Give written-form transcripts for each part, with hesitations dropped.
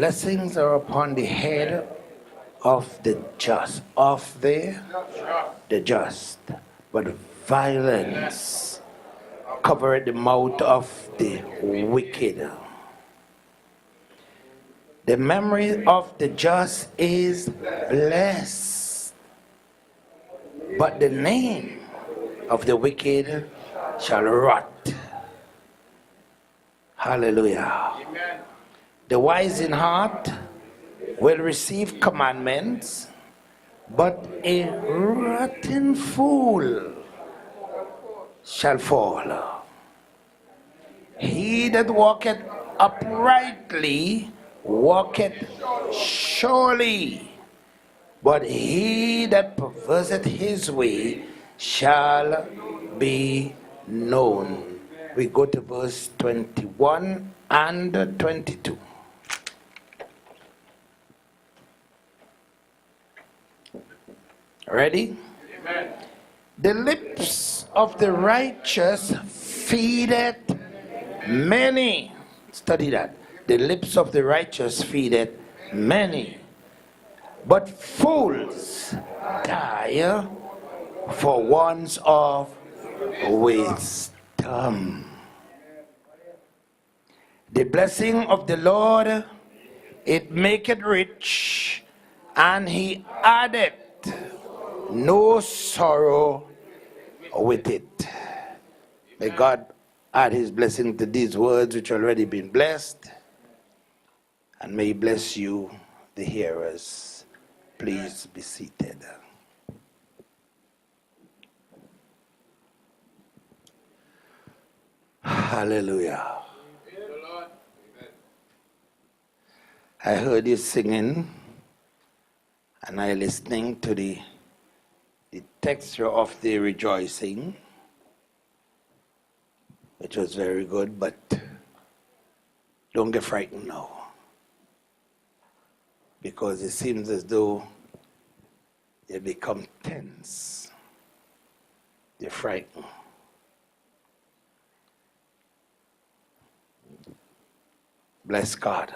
Blessings are upon the head of the just, the just, but violence covereth the mouth of the wicked. The memory of the just is blessed, but the name of the wicked shall rot. Hallelujah. Amen. The wise in heart will receive commandments, but a rotten fool shall fall. He that walketh uprightly walketh surely, but he that perverseth his way shall be known. We go to verse 21 and 22. Ready? Amen. The lips of the righteous feedeth many. Study that. The lips of the righteous feedeth many, but fools die for want of wisdom. The blessing of the Lord, it maketh rich, and he addeth no sorrow with it. May God add his blessing to these words which already been blessed, and may he bless you, the hearers. Please be seated. Hallelujah. I heard you singing, and I listening to the texture of the rejoicing, which was very good, but don't get frightened now, because it seems as though you become tense. You're frightened. Bless God.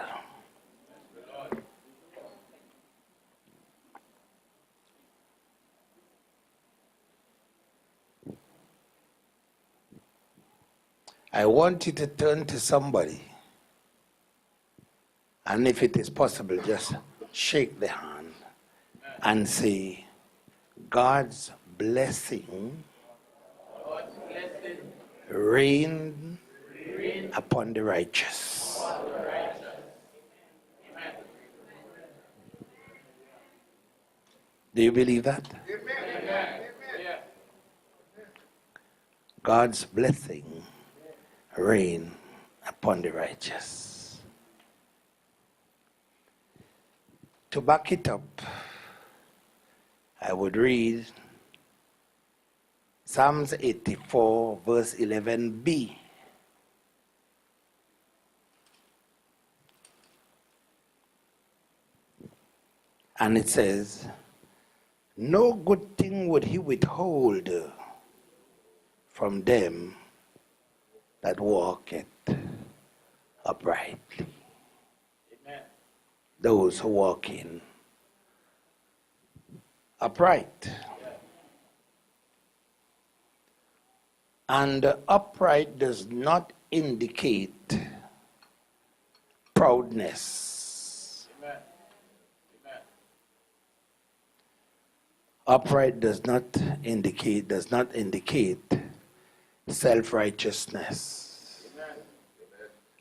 I want you to turn to somebody, and if it is possible, just shake the hand and say, God's blessing rain upon the righteous. Do you believe that? God's blessing rain upon the righteous. To back it up, I would read Psalms 84 verse 11b. And it says, no good thing would he withhold from them that walketh uprightly. Amen. Those who walk in upright. And upright does not indicate proudness. Amen. Amen. Upright does not indicate self-righteousness. Amen.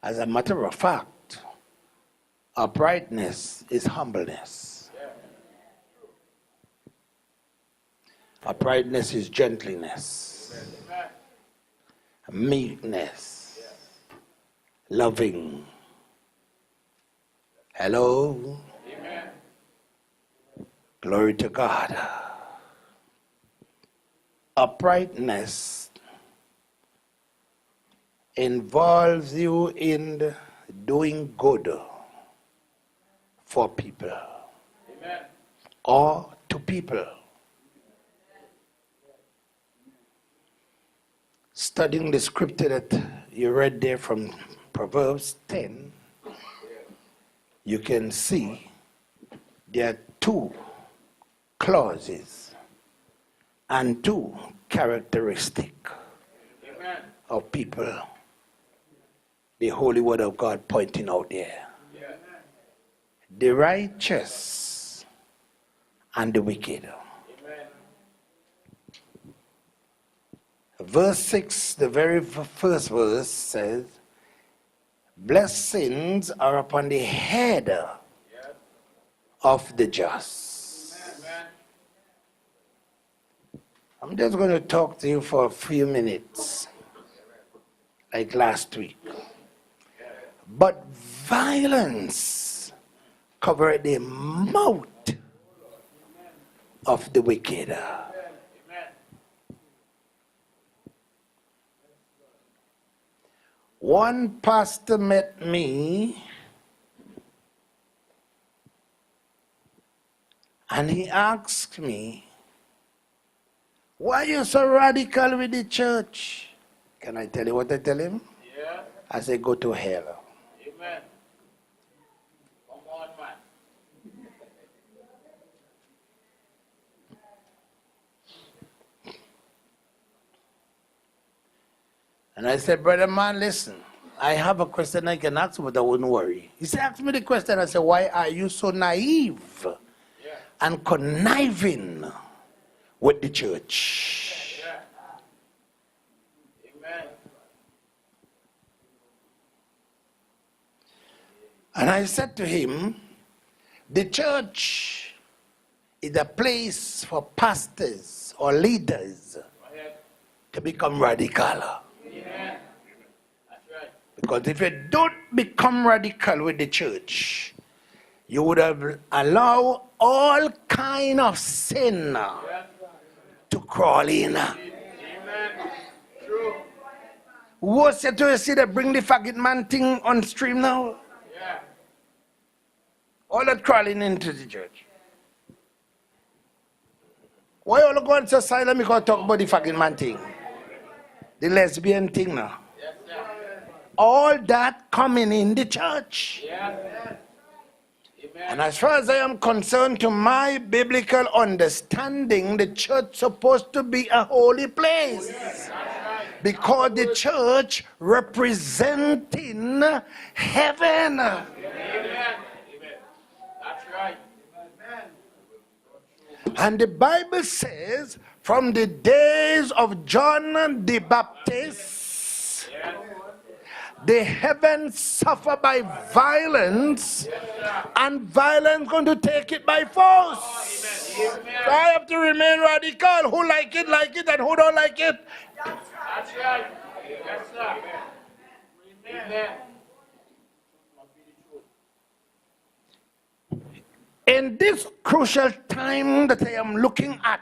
As a matter of fact, uprightness is humbleness. Yeah. Uprightness is gentleness. Amen. Meekness. Yeah. Loving. Hello? Amen. Glory to God. Uprightness involves you in doing good for people. Amen. Or to people. Studying the scripture that you read there from Proverbs 10, you can see there are two clauses and two characteristics of people the Holy Word of God pointing out there. The righteous and the wicked. Verse 6, the very first verse says, blessings are upon the head of the just. I'm just going to talk to you for a few minutes, like last week. But violence covered the mouth of the wicked. One pastor met me and he asked me, why are you so radical with the church? Can I tell you what I tell him? Yeah. I say, go to hell. Amen. Come on, man. And I said, brother man, listen, I have a question I can ask you, but I wouldn't worry. He said, ask me the question. I said, why are you so naive and conniving with the church? Amen. And I said to him, the church is a place for pastors or leaders to become radical. Yeah. That's right. Because if you don't become radical with the church, you would have allowed all kind of sin to crawl in. Amen. True. What's it to see that bring the faggot man thing on stream now? Yeah. All that crawling into the church. Why all going so silent because talk about the faggot man thing? The lesbian thing now. Yes, sir. All that coming in the church. Yes. And as far as I am concerned, to my biblical understanding, the church supposed to be a holy place. Yes. Because the church representing heaven. Amen. That's right. And the Bible says, from the days of John the Baptist, the heavens suffer by violence, and violence going to take it by force. So I have to remain radical. Who like it, and who don't like it. That's right. Yes, sir. Amen. In this crucial time that I am looking at,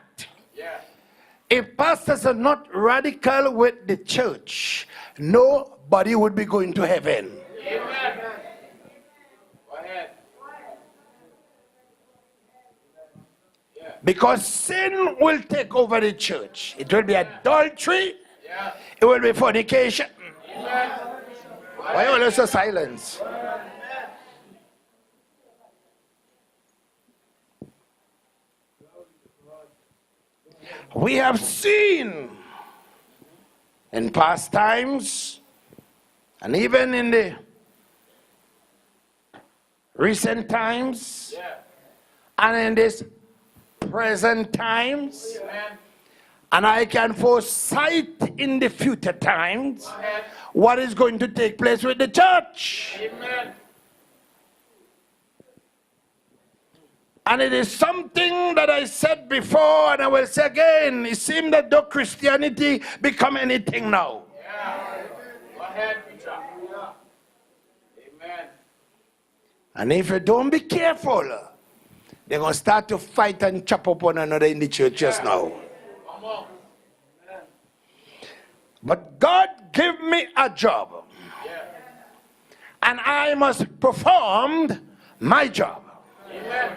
if pastors are not radical with the church, nobody would be going to heaven. Amen. Go ahead. Because sin will take over the church. It will be adultery. It will be fornication. Why all so silence? We have seen in past times, and even in the recent times, and in this present times, and I can foresight in the future times what is going to take place with the church. Amen. And it is something that I said before and I will say again. It seems that though Christianity become anything now. Yeah. Go ahead, Peter. Amen. And if you don't be careful, they're going to start to fight and chop up one another in the church just now. Come on. But God give me a job. Yeah. And I must perform my job. Amen.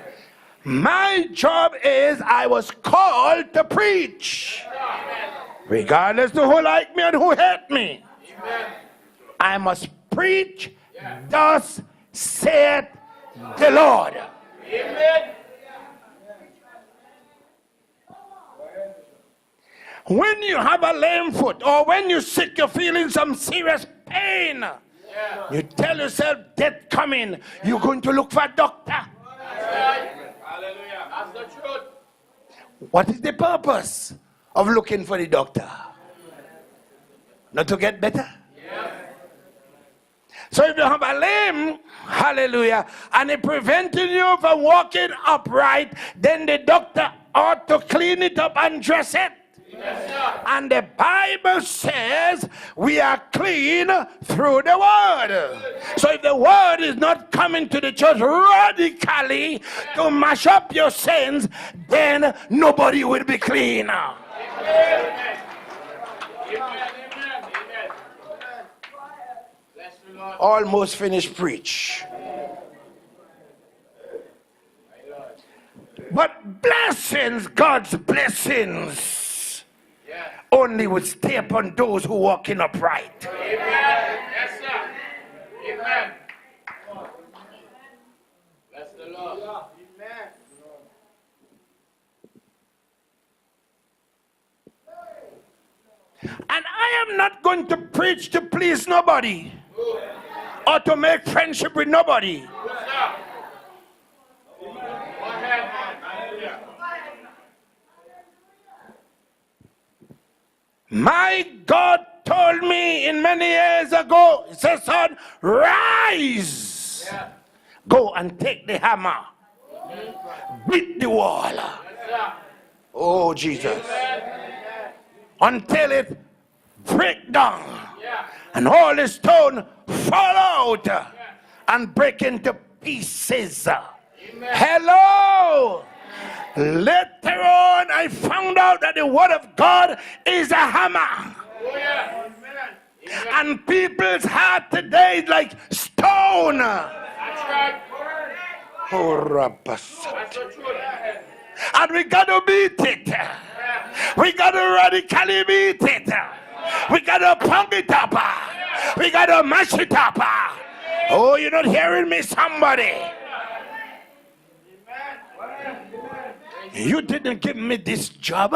My job is I was called to preach. Regardless of who like me and who hate me. I must preach. Thus saith the Lord. Amen. When you have a lame foot or when you're sick, you're feeling some serious pain, you tell yourself death coming, you're going to look for a doctor. Hallelujah. That's the truth. What is the purpose of looking for the doctor? Not to get better? So if you have a limb, hallelujah, and it preventing you from walking upright, then the doctor ought to clean it up and dress it. Yes, sir. And the Bible says we are clean through the word. So if the word is not coming to the church radically to mash up your sins, then nobody will be clean. Amen. Amen. Amen. Bless the Lord. Almost finished preach. But blessings, God's blessings, only would stay upon those who walk in upright. Amen. Yes, sir. Amen. Bless the Lord. Amen. And I am not going to preach to please nobody or to make friendship with nobody. Yes, sir. Go ahead. Hallelujah. My God told me in many years ago, he said, son, rise. Yeah. Go and take the hammer. Beat the wall. Yes, sir. Oh, Jesus. Amen. Until it break down. Yeah. And all the stone fall out and break into pieces. Amen. Hello. Later on, I found out that the word of God is a hammer. Oh, yeah. Amen. And people's heart today is like stone. That's right. Oh, Rabas. That's the truth. And we got to beat it. We got to radically beat it. We got to pump it up. We got to mash it up. Oh, you're not hearing me, somebody. You didn't give me this job.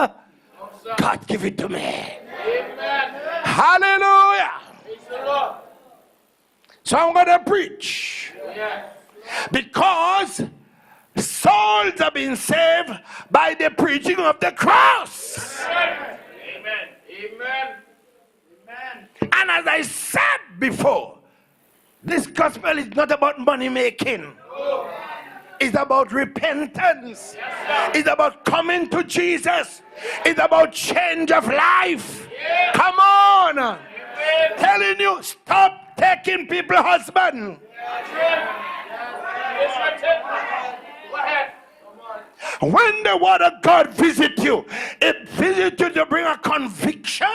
God give it to me. Amen. Hallelujah. Praise the Lord. So I'm going to preach. Yeah. Because souls have been saved by the preaching of the cross. Amen. Amen. Amen. And as I said before, this gospel is not about money making. It's about repentance. It's about coming to Jesus. It's about change of life. Come on. Telling you, stop taking people's husband. Go ahead. When the word of God visits you, it visits you to bring a conviction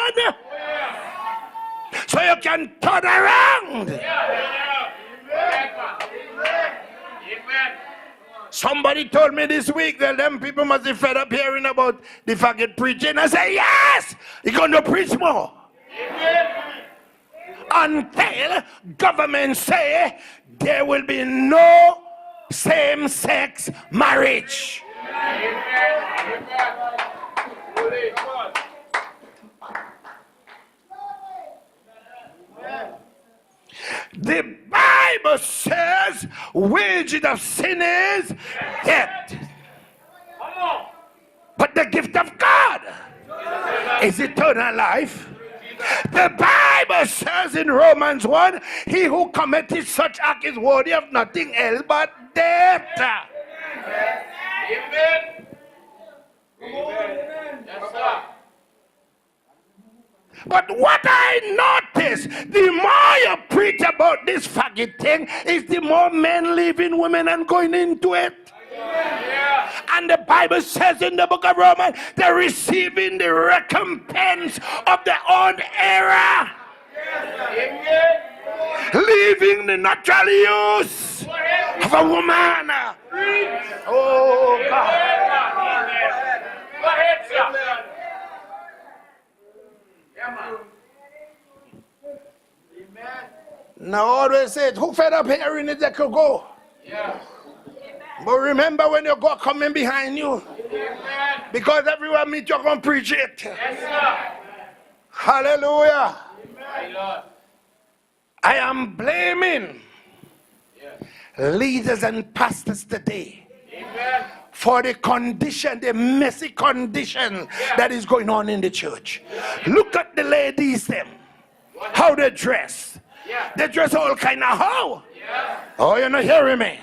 so you can turn around. Amen. Somebody told me this week that them people must be fed up hearing about the faggot preaching. I say, yes, you're going to preach more. Until government say there will be no same-sex marriage. The Bible says wages of sin is death. But the gift of God is eternal life. The Bible says in Romans 1, he who committed such act is worthy of nothing else but death. Amen. Amen. Yes, sir. But what I notice, the more you preach about this faggot thing, is the more men leaving women and going into it. Yeah. And the Bible says in the book of Romans, they're receiving the recompense of their own error. Amen. Leaving the natural use of a woman. Oh, God. Go ahead, sir. Now always said, who fed up hearing it, they could go. Yeah. But remember when you go coming behind you. Amen. Because everyone meet you're going to preach it. Yes, sir. Hallelujah. My Lord. I am blaming Yes. leaders and pastors today Amen. for the condition, the messy condition that is going on in the church. Look at the ladies them. How they dress. Yeah. They dress all kind of how. Yes. Oh, you're not hearing me?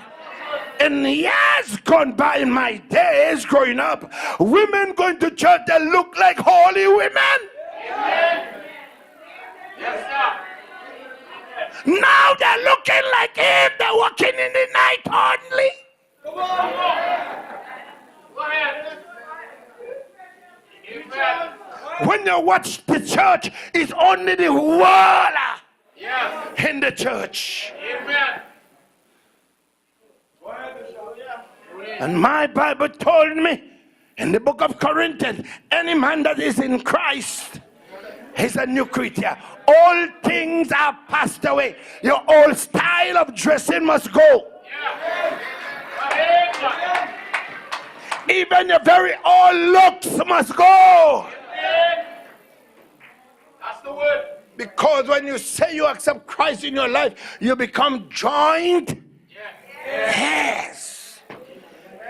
In years gone by, in my days growing up, women going to church that look like holy women. Amen. Yes, sir. Now they're looking like if they're walking in the night only. Come on. Go ahead. Amen. When you watch the church, it's only the wall Yes. in the church. Amen. And my Bible told me in the book of Corinthians, any man that is in Christ is a new creature. All things are passed away. Your old style of dressing must go. Yeah. Amen. Even your very old looks must go. That's the word. Because when you say you accept Christ in your life, you become joined, yes,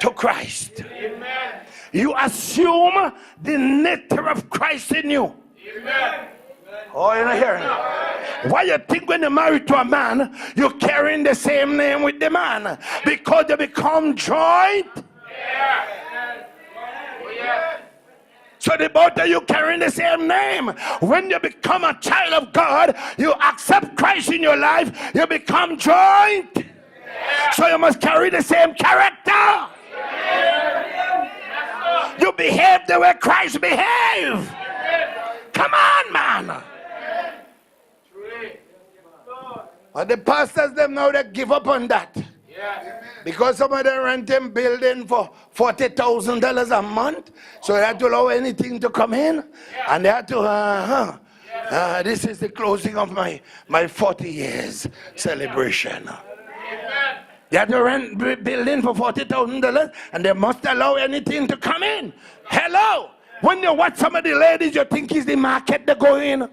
to Christ. Amen. You assume the nature of Christ in you. Amen. Oh, you're not hearing me? Why you think when you're married to a man, you're carrying the same name with the man? Because you become joined. Yeah. Oh, yeah. So the both of you carrying the same name. When you become a child of God, you accept Christ in your life, you become joined. So you must carry the same character. You behave the way Christ behaved. Come on, man. But the pastors, them now, they give up on that. Yeah. Because some of them rent them building for $40,000 a month. So they had to allow anything to come in. And they had to, this is the closing of my 40 years celebration. Amen. They had to rent building for $40,000 and they must allow anything to come in. Hello. When you watch some of the ladies, you think it's the market they go in.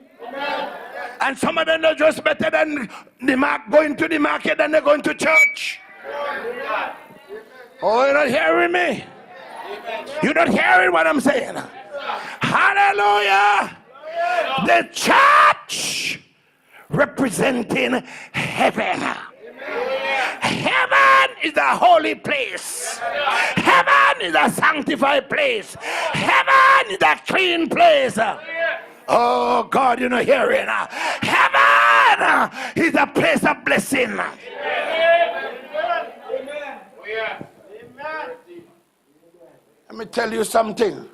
And some of them are just better than going to the market than they're going to church. Oh, you're not hearing me? You're not hearing what I'm saying? Hallelujah! The church representing heaven. Heaven is a holy place. Heaven is a sanctified place. Heaven is a clean place. Oh God, you're not hearing. Heaven is a place of blessing. Let me tell you something.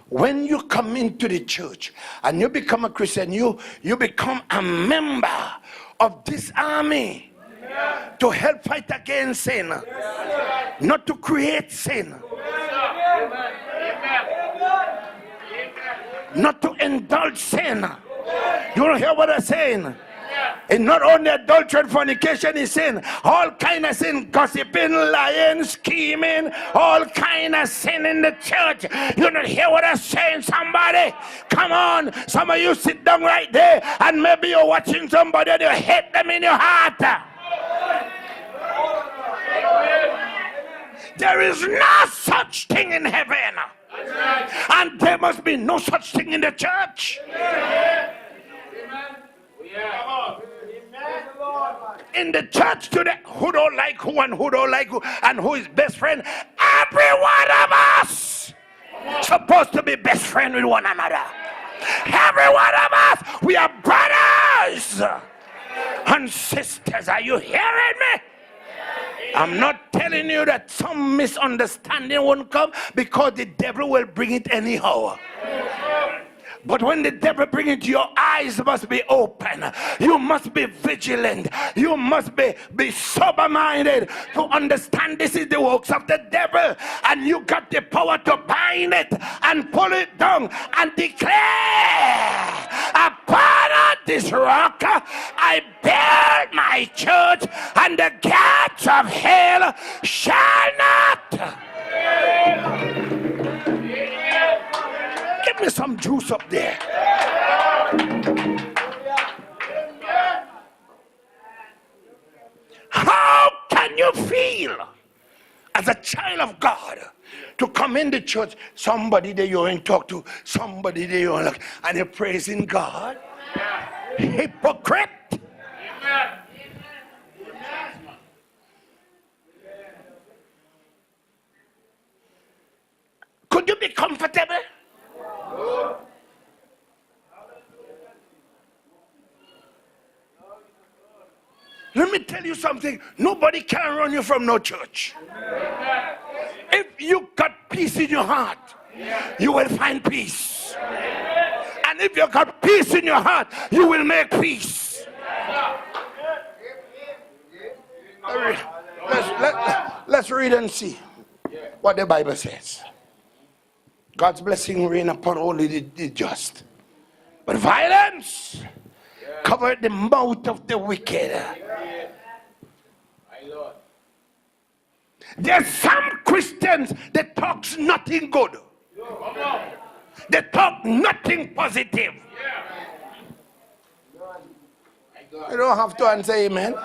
When you come into the church and you become a Christian, you become a member of this army to help fight against sin, not to create sin, not to indulge sin. You don't hear what I'm saying? And not only adultery and fornication is sin, all kind of sin, gossiping, lying, scheming, all kind of sin in the church. You don't hear what I'm saying, somebody? Come on, some of you sit down right there and maybe you're watching somebody and you hate them in your heart. There is no such thing in heaven. And there must be no such thing in the church. In the church today, who don't like who and who don't like who and who is best friend, every one of us supposed to be best friend with one another. Every one of us, we are brothers and sisters. Are you hearing me? I'm not telling you that some misunderstanding won't come, because the devil will bring it anyhow. But when the devil brings it, your eyes must be open. You must be vigilant. You must be sober-minded to understand this is the works of the devil. And you got the power to bind it and pull it down and declare a upon this rock I build my church, and the gates of hell shall not. Give me some juice up there. How can you feel as a child of God to come in the church, somebody that you ain't talk to, somebody that you look, and you're praising God? Hypocrite. Could you be comfortable? Let me tell you something. Nobody can run you from no church. If you got peace in your heart, you will find peace. And if you got peace in your heart, you will make peace. Let's read and see what the Bible says. God's blessing reign upon only the just, but violence covered the mouth of the wicked. There's some Christians that talks nothing good. They talk nothing positive. You don't have to answer amen.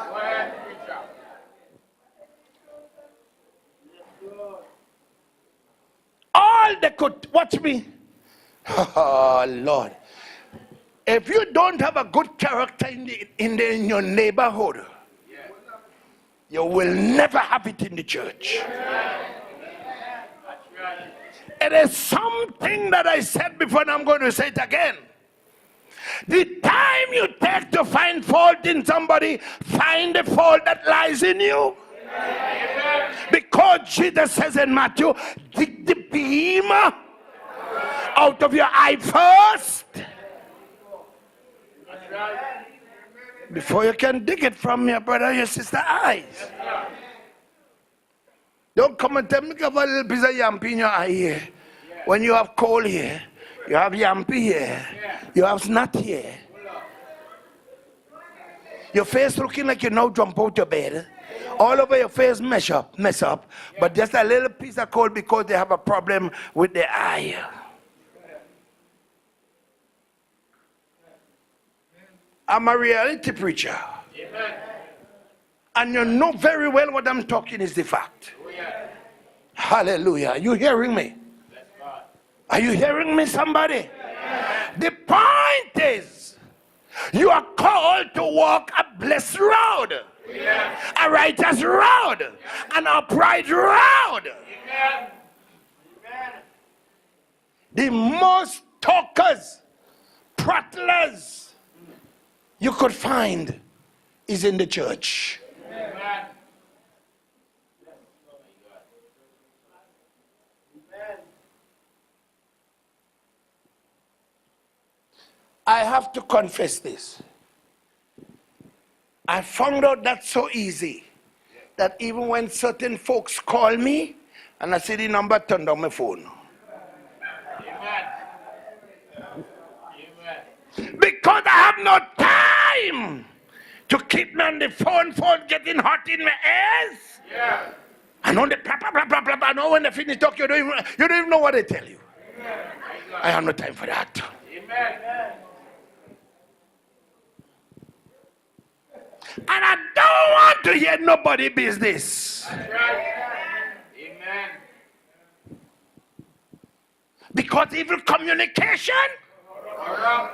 All they could, watch me. Oh Lord. If you don't have a good character in your neighborhood, you will never have it in the church. It is something that I said before, and I'm going to say it again. The time you take to find fault in somebody, find the fault that lies in you. Because Jesus says in Matthew, dig the beam out of your eye first, before you can dig it from your brother or your sister's eyes. Don't come and tell me you have a little piece of yampi in your eye here. When you have cold here, you have yampi here, you have snot here. Your face looking like you now jump out your bed. All over your face mess up, but just a little piece of cold because they have a problem with the eye. I'm a reality preacher. Amen. And you know very well what I'm talking is the fact. Oh, yeah. Hallelujah. Are you hearing me? Are you hearing me, somebody? Yeah. The point is, you are called to walk a blessed road. Yeah. A righteous road. Yeah. An upright road. Amen. The most talkers, prattlers you could find is in the church. Amen. I have to confess this. I found out that's so easy that even when certain folks call me and I see the number turned on my phone. Amen. Because I have no time to keep me on the phone getting hot in my ears. Yeah. And on the blah, blah, blah, blah, blah, blah. I know when they finish talking, you don't even know what they tell you. Amen. I have no time for that. Amen. And I don't want to hear nobody business. That's right. Amen. Because evil communication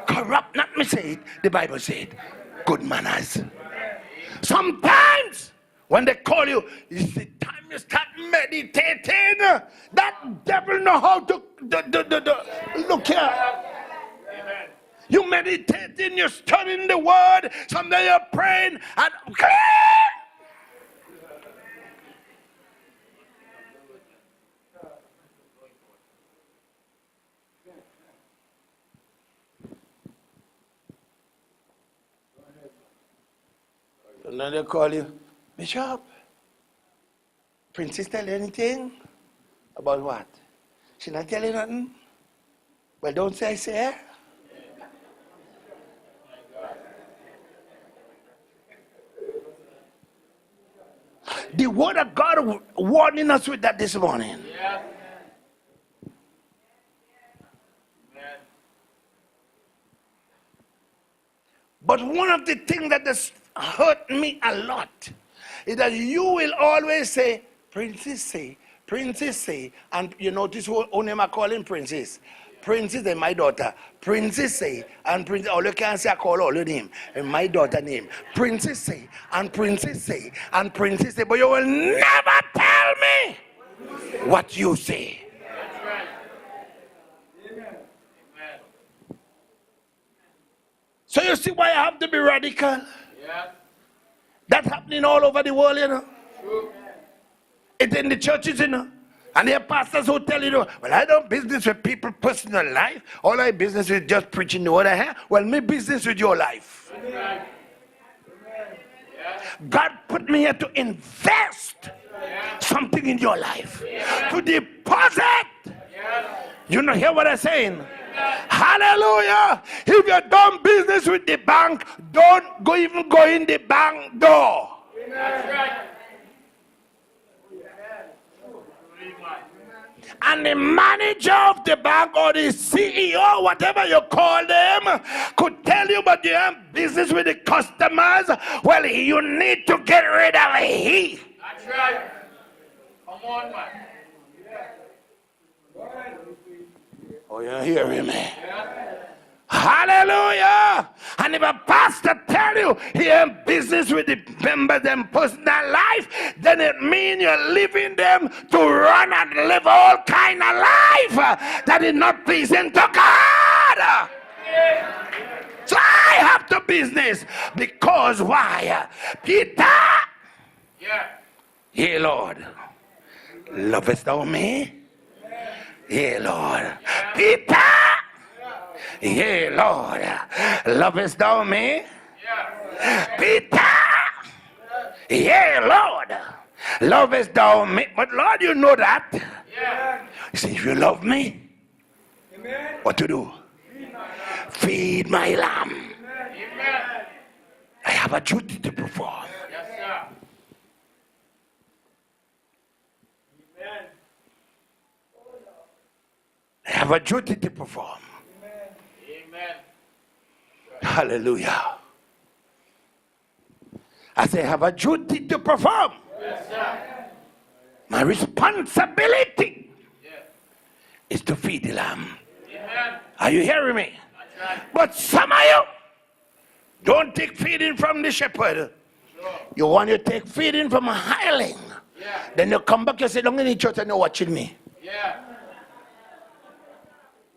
corrupt, not me say it, the Bible said, good manners. Sometimes when they call you, it's the time you start meditating. That devil know how to look here. You meditating, you're studying the word, someday you're praying, and and then they call you, Bishop, Princess tell you anything? About what? She not tell you nothing? Well, don't say I say her. The word of God warning us with that this morning. Yes. Amen. But one of the things that has hurt me a lot is that you will always say, Princess say, and you notice who name I call him Princess. Princess and my daughter. Princess say, and Princess, all you can say I call all your name, and my daughter name. Princess say, and Princess say, and Princess say, but you will never tell me what you say. That's right. Amen. So you see why I have to be radical? Yes. That's happening all over the world, you know. True. It's in the churches, you know. And there are pastors who tell you, well, I don't business with people's personal life. All I business with just preaching the word I have. Well, me business with your life. That's right. Yes. God put me here to invest something in your life. To deposit. Yes. You know, hear what I'm saying? Hallelujah. If you're done business with the bank, don't even go in the bank door. That's right. And the manager of the bank or the CEO, whatever you call them, could tell you, but you have business with the customers. Well, you need to get rid of he. That's right. Come on, man. Oh, you're hearing me? Yeah. Hallelujah. And if a pastor tell you he has business with the members in personal life, then it means you're leaving them to run and live all kind of life that is not pleasing to God. So I have to business because why? Peter, Yeah. yeah, Lord, lovest thou me? Yeah, Lord. Peter, yeah, Lord, lovest thou me? Yeah. Peter, yeah, Lord, lovest thou me? But Lord, you know that. Yeah. You see, if you love me, what to do? Feed my lamb. Amen. I have a duty to perform. Yes, sir. I have a duty to perform. Amen. Hallelujah. I say, I have a duty to perform. Yes, sir. My responsibility Yeah. is to feed the lamb. Amen. Are you hearing me? That's right. But some of you don't take feeding from the shepherd. Sure. You want to take feeding from a hireling. Yeah. Then you come back, you sit down in the church and you're watching me. Yeah.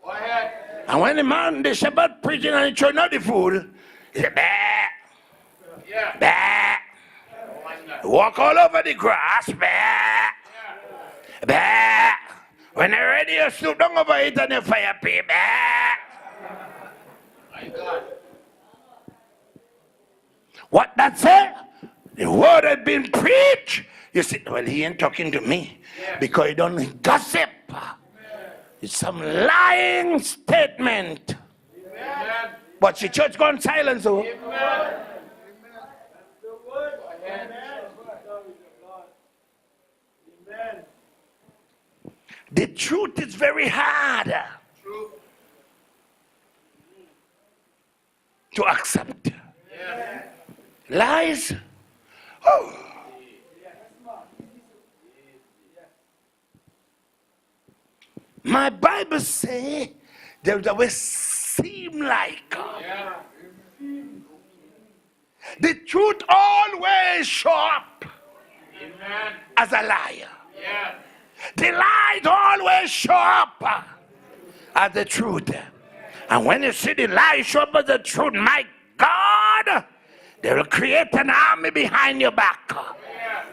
Go ahead. And when the shepherd preaching and he throwing out the food, he said, bah, Yeah. bah. Oh, my God. Walk all over the grass, bah, Yeah. bah. When you're ready, you stoop down over it and you fire pit, bah. My God. What that say? The word had been preached. You see, well, he ain't talking to me because he don't gossip. It's some lying statement. Amen. But the church gone silent, so. Amen. The truth is very hard True. to accept. Yeah. Lies. Oh. My Bible say there will seem like Yeah. the truth always show up Amen. as a liar. Yeah. The lies always show up as the truth. And when you see the lies show up as the truth, my God, they will create an army behind your back. Yeah.